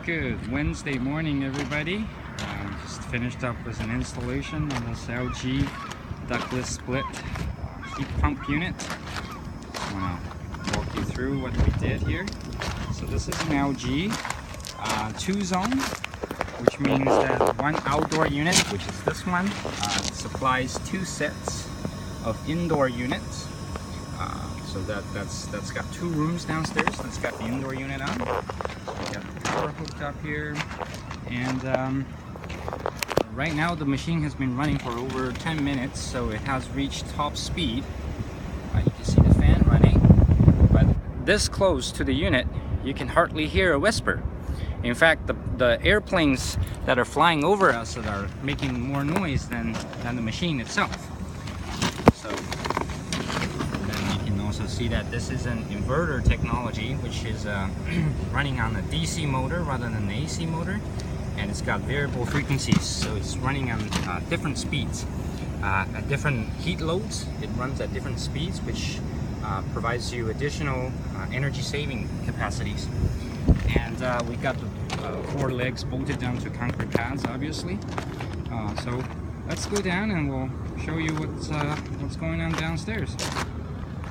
Good Wednesday morning, everybody. Just finished up with an installation on this LG ductless split heat pump unit. I'm gonna walk you through what we did here. So this is an LG 2-zone, which means that one outdoor unit, which is this one, supplies 2 sets of indoor units. So that's got 2 rooms downstairs. That's got the indoor unit on. We got the power hooked up here, and right now the machine has been running for over 10 minutes, so it has reached top speed. You can see the fan running, but this close to the unit, you can hardly hear a whisper. In fact, the airplanes that are flying over us are making more noise than the machine itself. So also see that this is an inverter technology, which is running on a DC motor rather than an AC motor, and it's got variable frequencies, so it's running on different speeds at different heat loads. It runs at different speeds, which provides you additional energy saving capacities. And we got the 4 legs bolted down to concrete pads, obviously. So let's go down and we'll show you what's going on downstairs.